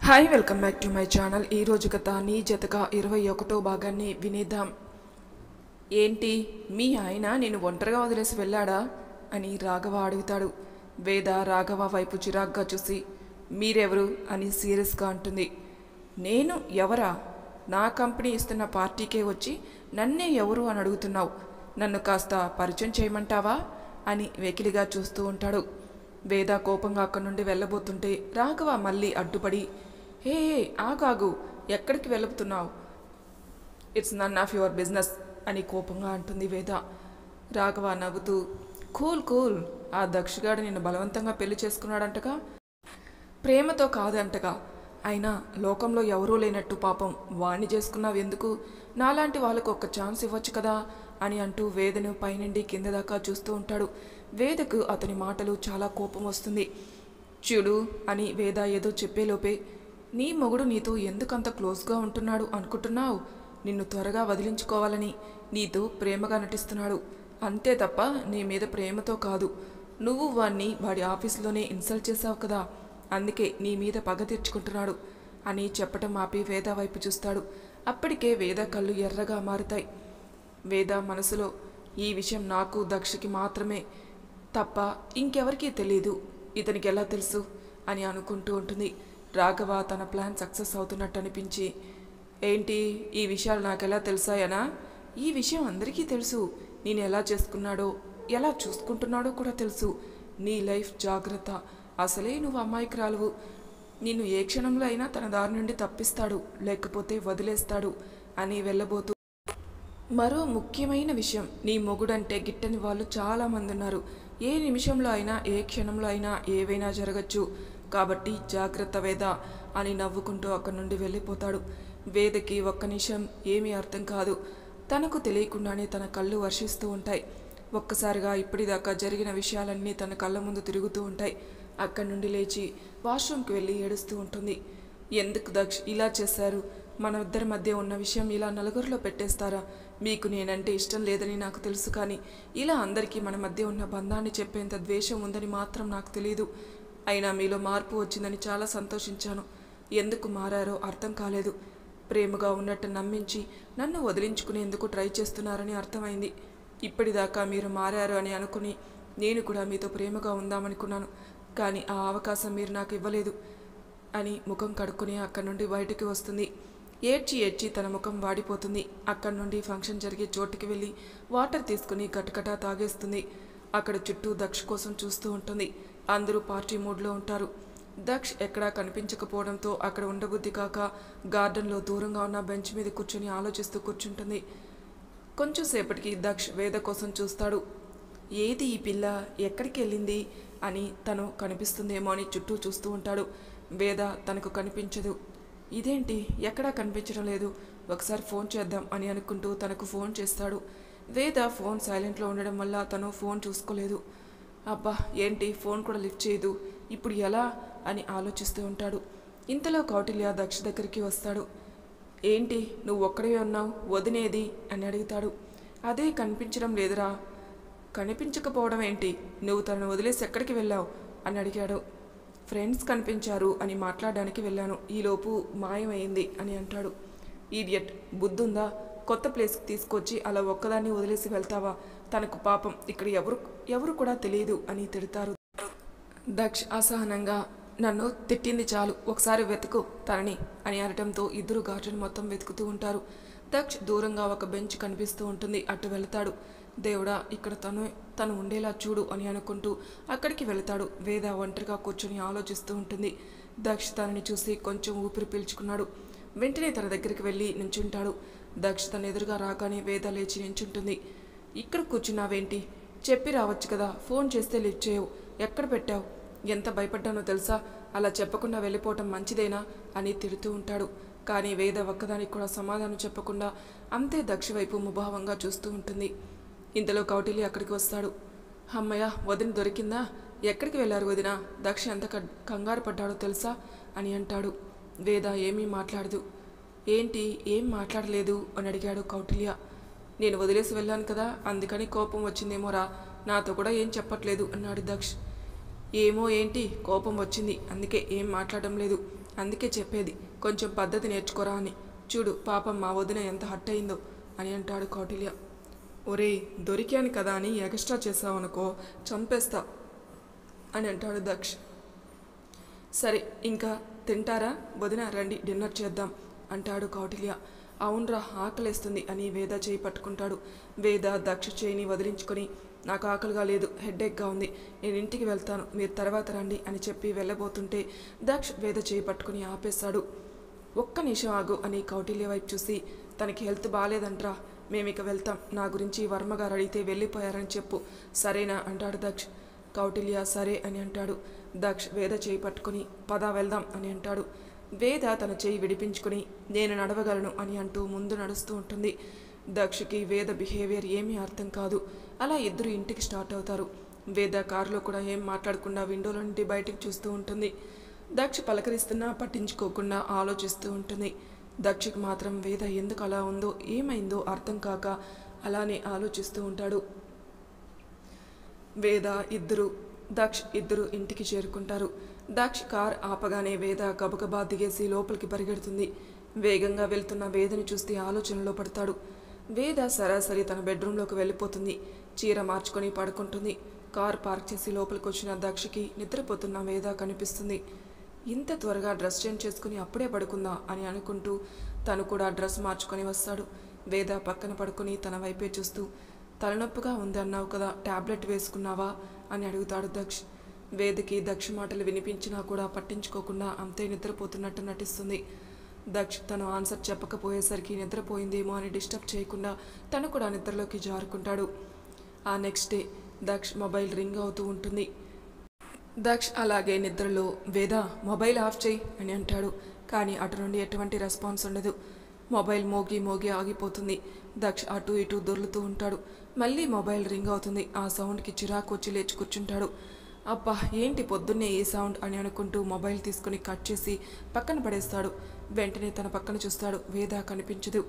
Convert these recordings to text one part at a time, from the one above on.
Hi welcome back to my channel. ఈరోజు కథ నీ జతగా 21వ భాగాన్ని వినేద్దాం. ఏంటి మీ ఆయన నేను ఒంటరిగా వదిలేసి వెళ్ళాడా అని రాఘవ అడుగుతాడు. వేద రాఘవ వైపు చిరాగ్గా చూసి మీరెవరు అని సీరియస్గా అంటుంది. నేను ఎవరా? నా కంపెనీ ఇస్తున్న పార్టీకే వచ్చి నన్నే ఎవరు అని అడుగుతున్నావు. నన్ను కాస్త పరిచయం చేయమంటావా అని వెకిలిగా చూస్తూ ఉంటాడు. వేద కోపంగా అక్కడి నుండి వెళ్ళబోతుంటే రాఘవ మళ్ళీ అడ్డుపడి హే ఆగాగు, ఎక్కడికి వెళ్ళబోతున్నావు? It's none of your business అని కోపంగా అంటుంది వేద. రాఘవ నవ్వుతూ కూల్ కూల్, ఆ దక్షగాడు నిన్ను బలవంతంగా పెళ్లి చేసుకున్నాడంటగా, ప్రేమతో కాదంటగా. అయినా లోకంలో ఎవరూ లేనట్టు పాపం వాణ్ణి చేసుకున్నావు ఎందుకు? నాలాంటి వాళ్ళకు ఒక ఛాన్స్ ఇవ్వచ్చు కదా అని అంటూ వేదను పైనుండి కింద దాకా చూస్తూ ఉంటాడు. వేదకు అతని మాటలు చాలా కోపం వస్తుంది. చూడు అని వేద ఏదో చెప్పేలోపే నీ మొగుడు నీతో ఎందుకంత క్లోజ్గా ఉంటున్నాడు అనుకుంటున్నావు? నిన్ను త్వరగా వదిలించుకోవాలని నీతో ప్రేమగా నటిస్తున్నాడు అంతే తప్ప నీ మీద ప్రేమతో కాదు. నువ్వు వాణ్ణి వాడి ఆఫీసులోనే ఇన్సల్ట్ చేశావు కదా, అందుకే నీ మీద పగ తీర్చుకుంటున్నాడు అని చెప్పటం ఆపి వేద వైపు చూస్తాడు. అప్పటికే వేద కళ్ళు ఎర్రగా మారుతాయి. వేద మనసులో ఈ విషయం నాకు దక్షకి మాత్రమే తప్ప ఇంకెవరికీ తెలీదు, ఇతనికి ఎలా తెలుసు అని అనుకుంటూ ఉంటుంది. రాఘవ తన ప్లాన్ సక్సెస్ అవుతున్నట్టు అనిపించి ఏంటి ఈ విషయాలు నాకెలా తెలుసాయనా? ఈ విషయం అందరికీ తెలుసు. నేను ఎలా చేసుకున్నాడో ఎలా చూసుకుంటున్నాడో కూడా తెలుసు. నీ లైఫ్ జాగ్రత్త, అసలే నువ్వు అమాయకురాలువు. నిన్ను ఏ క్షణంలో అయినా తన దారి నుండి తప్పిస్తాడు, లేకపోతే వదిలేస్తాడు అని వెళ్ళబోతూ మరో ముఖ్యమైన విషయం, నీ మొగుడంటే గిట్టని వాళ్ళు చాలామంది ఉన్నారు. ఏ నిమిషంలో అయినా ఏ క్షణంలో అయినా ఏవైనా జరగచ్చు, కాబట్టి జాగ్రత్త వేద అని నవ్వుకుంటూ అక్కడి నుండి వెళ్ళిపోతాడు. వేదకి ఒక్క నిమిషం ఏమీ అర్థం కాదు. తనకు తెలియకుండానే తన కళ్ళు వర్షిస్తూ ఉంటాయి. ఒక్కసారిగా ఇప్పటిదాకా జరిగిన విషయాలన్నీ తన కళ్ళ ముందు తిరుగుతూ ఉంటాయి. అక్కడి నుండి లేచి వాష్రూమ్కి వెళ్ళి ఏడుస్తూ ఉంటుంది. ఎందుకు దక్ష్ ఇలా చేశారు? మన ఇద్దరి మధ్య ఉన్న విషయం ఇలా నలుగురిలో పెట్టేస్తారా? మీకు నేనంటే ఇష్టం లేదని నాకు తెలుసు, కానీ ఇలా అందరికీ మన మధ్య ఉన్న బంధాన్ని చెప్పేంత ద్వేషం ఉందని మాత్రం నాకు తెలియదు. అయినా మీలో మార్పు వచ్చిందని చాలా సంతోషించాను. ఎందుకు మారారో అర్థం కాలేదు. ప్రేమగా ఉన్నట్టు నమ్మించి నన్ను వదిలించుకునేందుకు ట్రై చేస్తున్నారని అర్థమైంది. ఇప్పటిదాకా మీరు మారారు అని అనుకుని నేను కూడా మీతో ప్రేమగా ఉందామనుకున్నాను, కానీ ఆ అవకాశం మీరు నాకు ఇవ్వలేదు అని ముఖం కడుక్కుని అక్కడి నుండి బయటికి వస్తుంది. ఏడ్చి ఏడ్చి తన ముఖం వాడిపోతుంది. అక్కడి నుండి ఫంక్షన్ జరిగే చోటుకి వెళ్ళి వాటర్ తీసుకుని గటగటా తాగేస్తుంది. అక్కడ చుట్టూ దక్ష్ కోసం చూస్తూ ఉంటుంది. అందరూ పార్టీ మూడ్లో ఉంటారు. దక్ష్ ఎక్కడా కనిపించకపోవడంతో అక్కడ ఉండబుద్ధి కాక గార్డెన్లో దూరంగా ఉన్న బెంచ్ మీద కూర్చొని ఆలోచిస్తూ కూర్చుంటుంది. కొంచెం సేపటికి దక్ష్ వేద కోసం చూస్తాడు. ఏది ఈ పిల్ల, ఎక్కడికి వెళ్ళింది అని తను కనిపిస్తుందేమో అని చుట్టూ చూస్తూ ఉంటాడు. వేద తనకు కనిపించదు. ఇదేంటి ఎక్కడా కనిపించడం లేదు, ఒకసారి ఫోన్ చేద్దాం అని అనుకుంటూ తనకు ఫోన్ చేస్తాడు. వేద ఫోన్ సైలెంట్లో ఉండడం వల్ల తను ఫోన్ చూసుకోలేదు. అబ్బా ఏంటి ఫోన్ కూడా లిఫ్ట్ చేయదు, ఇప్పుడు ఎలా అని ఆలోచిస్తూ ఉంటాడు. ఇంతలో కౌటిల్య దక్ష దగ్గరికి వస్తాడు. ఏంటి నువ్వు ఒక్కడే ఉన్నావు, వదినేది అని అడుగుతాడు. అదే కనిపించడం లేదురా. కనిపించకపోవడం ఏంటి, నువ్వు తనను వదిలేసి ఎక్కడికి వెళ్ళావు అని అడిగాడు. ఫ్రెండ్స్ కనిపించారు అని మాట్లాడడానికి వెళ్ళాను, ఈలోపు మాయమైంది అని అంటాడు. ఈడియట్, బుద్ధుందా? కొత్త ప్లేస్కి తీసుకొచ్చి అలా ఒక్కదాన్ని వదిలేసి వెళ్తావా? తనకు పాపం ఇక్కడ ఎవరు కూడా తెలియదు అని తిడతారు. దక్ష్ అసహనంగా నన్ను తిట్టింది చాలు, ఒకసారి వెతుకు తనని అని అనడంతో ఇద్దరు గార్డెన్ మొత్తం వెతుకుతూ ఉంటారు. దక్ష్ దూరంగా ఒక బెంచ్ కనిపిస్తూ ఉంటుంది, అటు వెళతాడు. దేవుడా ఇక్కడ తను ఉండేలా చూడు అని అనుకుంటూ అక్కడికి వెళతాడు. వేద ఒంటరిగా కూర్చొని ఆలోచిస్తూ ఉంటుంది. దక్ష్ తనని చూసి కొంచెం ఊపిరి పీల్చుకున్నాడు. వెంటనే తన దగ్గరికి వెళ్ళి నించుంటాడు. దక్ష్ తన ఎదురుగా రాగానే వేద లేచి నించుంటుంది. ఇక్కడ కూర్చున్నావేంటి? చెప్పి రావచ్చు కదా, ఫోన్ చేస్తే లిఫ్ట్ చేయవు, ఎక్కడ పెట్టావు? ఎంత భయపడ్డానో తెలుసా? అలా చెప్పకుండా వెళ్ళిపోవటం మంచిదేనా అని తిడుతూ ఉంటాడు. కానీ వేద ఒక్కదానికి కూడా సమాధానం చెప్పకుండా అంతే దక్ష వైపు ముభావంగా చూస్తూ ఉంటుంది. ఇంతలో కౌటిల్య అక్కడికి వస్తాడు. అమ్మయ్య వదిన దొరికిందా? ఎక్కడికి వెళ్ళారు వదిన? దక్ష ఎంత కంగారు పడ్డాడో తెలుసా అని అంటాడు. వేద ఏమీ మాట్లాడదు. ఏంటి ఏం మాట్లాడలేదు అని అడిగాడు కౌటిల్య. నేను వదిలేసి వెళ్ళాను కదా, అందుకని కోపం వచ్చిందేమోరా, నాతో కూడా ఏం చెప్పట్లేదు అన్నాడు దక్ష్. ఏమో ఏంటి కోపం వచ్చింది, అందుకే ఏం మాట్లాడడం లేదు. అందుకే చెప్పేది కొంచెం పద్ధతి నేర్చుకోరా అని. చూడు పాపం మా వదిన ఎంత హట్ అయిందో అని అంటాడు కౌటిల్య. ఒరేయ్, దొరికాను కదా అని ఎక్స్ట్రా చేసావనుకో చంపేస్తా అని అంటాడు దక్ష్. సరే ఇంకా తింటారా వదిన, రండి డిన్నర్ చేద్దాం అంటాడు కౌటిల్య. అవునరా ఆకలేస్తుంది అని వేద చేయి పట్టుకుంటాడు. వేద దక్ష చేయిని వదిలించుకొని నాకు ఆకలిగా లేదు, హెడ్ఏక్గా ఉంది, నేను ఇంటికి వెళ్తాను, మీరు తర్వాత రండి అని చెప్పి వెళ్ళబోతుంటే దక్ష్ వేద చేయి పట్టుకుని ఆపేశాడు. ఒక్క నిమిషం ఆగు అని కౌటిల్య వైపు చూసి, తనకి హెల్త్ బాగాలేదంట్రా, మేమిక వెళ్తాం, నా గురించి వర్మగారు అడిగితే వెళ్ళిపోయారని చెప్పు, సరేనా అంటాడు దక్ష్. కౌటిల్య సరే అని అంటాడు. దక్ష్ వేద చేయి పట్టుకుని పద వెళ్దాం అని అంటాడు. వేద తన చేయి విడిపించుకుని నేను నడవగలను అని అంటూ ముందు నడుస్తూ ఉంటుంది. దక్షకి వేద బిహేవియర్ ఏమీ అర్థం కాదు. అలా ఇద్దరు ఇంటికి స్టార్ట్ అవుతారు. వేద కారులో కూడా ఏం మాట్లాడకుండా విండోలో నుండి బయటికి చూస్తూ ఉంటుంది. దక్ష పలకరిస్తున్నా పట్టించుకోకుండా ఆలోచిస్తూ ఉంటుంది. దక్షకి మాత్రం వేద ఎందుకు అలా ఉందో ఏమైందో అర్థం కాక అలానే ఆలోచిస్తూ ఉంటాడు. వేద దక్ష్ ఇద్దరు ఇంటికి చేరుకుంటారు. దక్ష్ కార్ ఆపగానే వేద గబగబా దిగేసి లోపలికి పరిగెడుతుంది. వేగంగా వెళ్తున్న వేదని చూస్తే ఆలోచనలో పడతాడు. వేద సరాసరి తన బెడ్రూమ్లోకి వెళ్ళిపోతుంది. చీర మార్చుకొని పడుకుంటుంది. కార్ పార్క్ చేసి లోపలికి వచ్చిన దక్షకి నిద్రపోతున్న వేద కనిపిస్తుంది. ఇంత త్వరగా డ్రెస్ చేంజ్ చేసుకుని అప్పుడే పడుకుందా అని అనుకుంటూ తను కూడా డ్రెస్ మార్చుకొని వస్తాడు. వేద పక్కన పడుకొని తన వైపే చూస్తూ, తలనొప్పిగా ఉంది అన్నావు కదా, టాబ్లెట్ వేసుకున్నావా అని అడుగుతాడు దక్ష్. వేదకి దక్ష మాటలు వినిపించినా కూడా పట్టించుకోకుండా అంతే నిద్రపోతున్నట్టు నటిస్తుంది. దక్ష్ తను ఆన్సర్ చెప్పకపోయేసరికి నిద్రపోయిందేమో అని డిస్టర్బ్ చేయకుండా తను కూడా నిద్రలోకి జారుకుంటాడు. ఆ next day Daksh mobile ring అవుతూ ఉంటుంది. దక్ష్ అలాగే నిద్రలో వేద మొబైల్ ఆఫ్ చేయి అని అంటాడు. కానీ అటు నుండి ఎటువంటి రెస్పాన్స్ ఉండదు. మొబైల్ మోగి మోగి ఆగిపోతుంది. దక్ష్ అటు ఇటు దొర్లుతూ ఉంటాడు. మళ్ళీ మొబైల్ రింగ్ అవుతుంది. ఆ సౌండ్కి చిరాకు వచ్చి లేచి కూర్చుంటాడు. అబ్బా ఏంటి పొద్దున్నే ఈ సౌండ్ అని అనుకుంటూ మొబైల్ తీసుకుని కట్ చేసి పక్కన పడేస్తాడు. వెంటనే తన పక్కన చూస్తాడు. వేద కనిపించదు.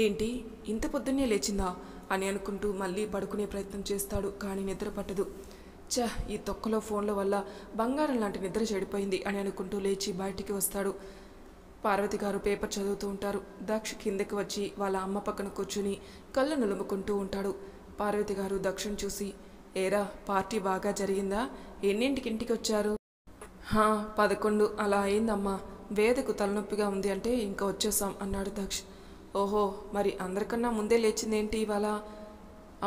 ఏంటి ఇంత పొద్దున్నే లేచిందా అని అనుకుంటూ మళ్ళీ పడుకునే ప్రయత్నం చేస్తాడు. కానీ నిద్ర పట్టదు. ఈ తొక్కలో ఫోన్ల వల్ల బంగారం లాంటి నిద్ర చెడిపోయింది అని అనుకుంటూ లేచి బయటికి వస్తాడు. పార్వతి గారు పేపర్ చదువుతూ ఉంటారు. దక్ష్ కిందకి వచ్చి వాళ్ళ అమ్మ పక్కన కూర్చుని కళ్ళు నులుముకుంటూ ఉంటాడు. పార్వతి గారు దక్షను చూసి, ఏరా పార్టీ బాగా జరిగిందా, ఎన్నింటికి ఇంటికి వచ్చారు? 11 అలా అయిందమ్మా, వేదకు తలనొప్పిగా ఉంది అంటే ఇంకా వచ్చేసాం అన్నాడు దక్ష్. ఓహో, మరి అందరికన్నా ముందే లేచిందేంటి ఇవాళ?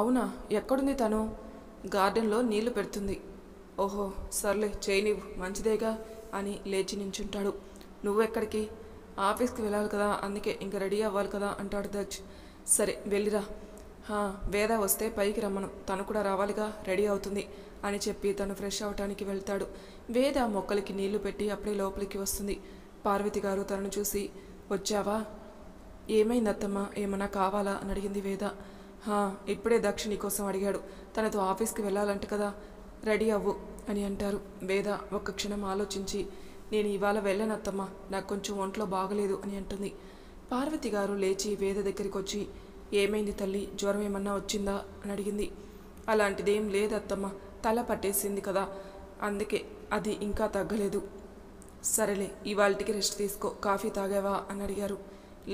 అవునా, ఎక్కడుంది తను? గార్డెన్లో నీళ్లు పెడుతుంది. ఓహో సర్లే చేయనివ్వు, మంచిదేగా అని లేచి నించుంటాడు. నువ్వెక్కడికి? ఆఫీస్కి వెళ్ళాలి కదా, అందుకే ఇంకా రెడీ అవ్వాలి కదా అంటాడు దక్ష్. సరే వెళ్ళిరా. వేద వస్తే పైకి రమ్మను, తను కూడా రావాలిగా, రెడీ అవుతుంది అని చెప్పి తను ఫ్రెష్ అవటానికి వెళ్తాడు. వేద మొక్కలకి నీళ్లు పెట్టి అప్పుడే లోపలికి వస్తుంది. పార్వతి గారు తనను చూసి, వచ్చావా? ఏమైంది అత్తమ్మ, ఏమన్నా కావాలా అని అడిగింది వేద. ఇప్పుడే దక్ష నీకోసం అడిగాడు, తనతో ఆఫీస్కి వెళ్ళాలంట కదా, రెడీ అవ్వు అని అంటారు. వేద ఒక్క క్షణం ఆలోచించి, నేను ఇవాళ వెళ్ళనత్తమ్మ, నాకు కొంచెం ఒంట్లో బాగలేదు అని అంటుంది. పార్వతి గారు లేచి వేద దగ్గరికి వచ్చి, ఏమైంది తల్లి, జ్వరం ఏమన్నా వచ్చిందా అని అడిగింది. అలాంటిదేం లేదత్తమ్మ, తల పట్టేసింది కదా, అందుకే, అది ఇంకా తగ్గలేదు. సరేలే ఇవాళకి రెస్ట్ తీసుకో, కాఫీ తాగావా అని అడిగారు.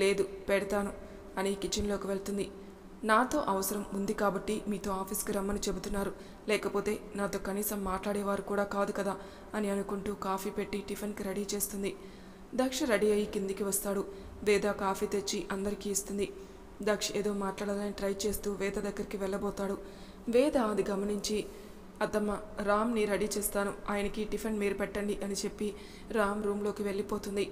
లేదు పెడతాను అని కిచెన్లోకి వెళ్తుంది. నాతో అవసరం ఉంది కాబట్టి మీతో ఆఫీస్కి రమ్మని చెబుతున్నారు, లేకపోతే నాతో కనీసం మాట్లాడేవారు కూడా కాదు కదా అని అనుకుంటూ కాఫీ పెట్టి టిఫిన్కి రెడీ చేస్తుంది. దక్ష రెడీ అయ్యి కిందికి వస్తాడు. వేద కాఫీ తెచ్చి అందరికీ ఇస్తుంది. దక్ష ఏదో మాట్లాడాలని ట్రై చేస్తూ వేద దగ్గరికి వెళ్ళబోతాడు. వేద అది గమనించి, అత్తమ్మ రామ్ని రెడీ చేస్తాను, ఆయనకి టిఫిన్ మీరు పెట్టండి అని చెప్పి రామ్ రూమ్లోకి వెళ్ళిపోతుంది.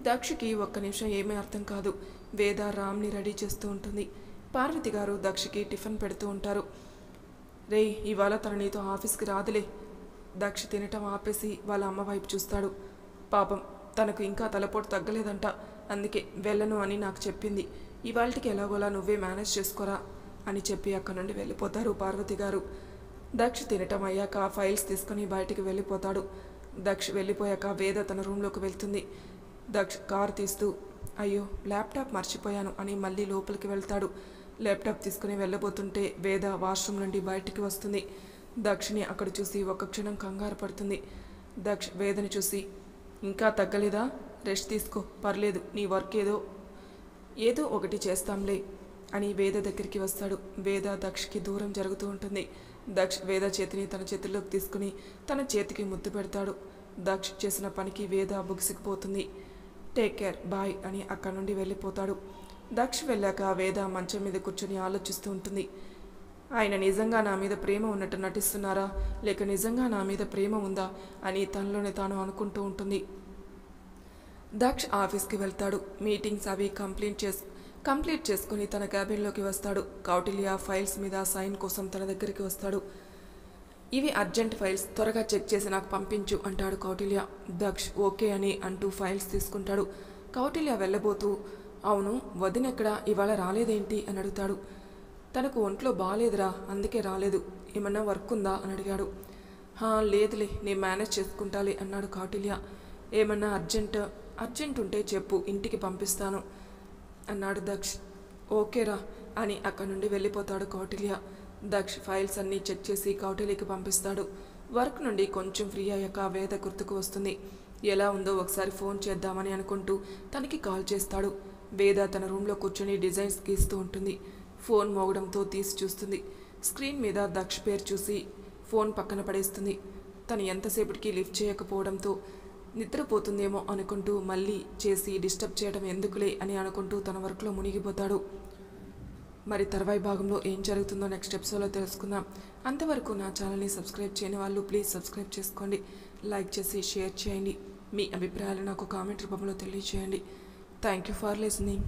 దక్షకి ఒక్క నిమిషం ఏమీ అర్థం కాదు. వేద రామ్ని రెడీ చేస్తూ ఉంటుంది. పార్వతి గారు దక్షకి టిఫిన్ పెడుతూ ఉంటారు. రేయ్ ఇవాళ తన నీతో ఆఫీస్కి రాదులే. దక్ష తినటం ఆపేసి వాళ్ళ అమ్మ వైపు చూస్తాడు. పాపం తనకు ఇంకా తలపోటు తగ్గలేదంట, అందుకే వెళ్ళను అని నాకు చెప్పింది, ఇవాళకి ఎలాగోలా నువ్వే మేనేజ్ చేసుకోరా అని చెప్పి అక్కడి నుండి వెళ్ళిపోతారు పార్వతి గారు. దక్ష తినటం అయ్యాక ఫైల్స్ తీసుకుని బయటికి వెళ్ళిపోతాడు. దక్ష వెళ్ళిపోయాక వేద తన రూమ్లోకి వెళ్తుంది. దక్ష కారు తీస్తూ, అయ్యో ల్యాప్టాప్ మర్చిపోయాను అని మళ్ళీ లోపలికి వెళ్తాడు. ల్యాప్టాప్ తీసుకుని వెళ్ళబోతుంటే వేద వాష్రూమ్ నుండి బయటికి వస్తుంది. దక్షిని అక్కడ చూసి ఒక క్షణం కంగారు పడుతుంది. దక్ష్ వేదని చూసి, ఇంకా తగ్గలేదా? రెస్ట్ తీసుకో, పర్లేదు, నీ వర్క్ ఏదో ఒకటి చేస్తాంలే అని వేద దగ్గరికి వస్తాడు. వేద దక్షకి దూరం జరుగుతూ ఉంటుంది. దక్ష్ వేద చేతిని తన చేతుల్లోకి తీసుకుని తన చేతికి ముద్దు పెడతాడు. దక్ష్ చేసిన పనికి వేద బుగిసిపోతుంది. టేక్ కేర్, బాయ్ అని అక్కడి నుండి వెళ్ళిపోతాడు. దక్ష్ వెళ్ళాక వేద మంచం మీద కూర్చొని ఆలోచిస్తూ ఉంటుంది. ఆయన నిజంగా నా మీద ప్రేమ ఉన్నట్టు నటిస్తున్నారా, లేక నిజంగా నా మీద ప్రేమ ఉందా అని తనలోనే తాను అనుకుంటూ ఉంటుంది. దక్ష్ ఆఫీస్కి వెళ్తాడు. మీటింగ్స్ అవి కంప్లీట్ చేసుకుని తన క్యాబిన్లోకి వస్తాడు. కౌటిల్య ఫైల్స్ మీద సైన్ కోసం తన దగ్గరికి వస్తాడు. ఇవి అర్జెంట్ ఫైల్స్, త్వరగా చెక్ చేసి నాకు పంపించు అంటాడు కౌటిల్య. దక్ష్ ఓకే అని అంటూ ఫైల్స్ తీసుకుంటాడు. కౌటిల్య వెళ్ళబోతూ, అవును వదినెక్కడా, ఇవాళ రాలేదేంటి అని అడుగుతాడు. తనకు ఒంట్లో బాగాలేదురా, అందుకే రాలేదు. ఏమన్నా వర్క్ ఉందా అని అడిగాడు. లేదులే, నేను మేనేజ్ చేసుకుంటాలే అన్నాడు కౌటిల్య. ఏమన్నా అర్జెంట్ ఉంటే చెప్పు, ఇంటికి పంపిస్తాను అన్నాడు దక్ష్. ఓకేరా అని అక్కడి నుండి వెళ్ళిపోతాడు కౌటిల్య. దక్ష్ ఫైల్స్ అన్నీ చెక్ చేసి కౌటిల్యకి పంపిస్తాడు. వర్క్ నుండి కొంచెం ఫ్రీ అయ్యాక వేద గుర్తుకు వస్తుంది. ఎలా ఉందో ఒకసారి ఫోన్ చేద్దామని అనుకుంటూ తనకి కాల్ చేస్తాడు. వేద తన రూమ్లో కూర్చొని డిజైన్స్ గీస్తూ ఉంటుంది. ఫోన్ మోగడంతో తీసి చూస్తుంది. స్క్రీన్ మీద దక్ష్ పేరు చూసి ఫోన్ పక్కన పడేస్తుంది. తను ఎంతసేపటికి లిఫ్ట్ చేయకపోవడంతో నిద్రపోతుందేమో అనుకుంటూ మళ్ళీ చేసి డిస్టర్బ్ చేయడం ఎందుకులే అని అనుకుంటూ తన వర్క్లో మునిగిపోతాడు. మరి తర్వాయి భాగంలో ఏం జరుగుతుందో నెక్స్ట్ ఎపిసోడ్లో తెలుసుకుందాం. అంతవరకు నా ఛానల్ని సబ్స్క్రైబ్ చేయని వాళ్ళు ప్లీజ్ సబ్స్క్రైబ్ చేసుకోండి, లైక్ చేసి షేర్ చేయండి, మీ అభిప్రాయాలు నాకు కామెంట్ రూపంలో తెలియజేయండి. Thank you for listening.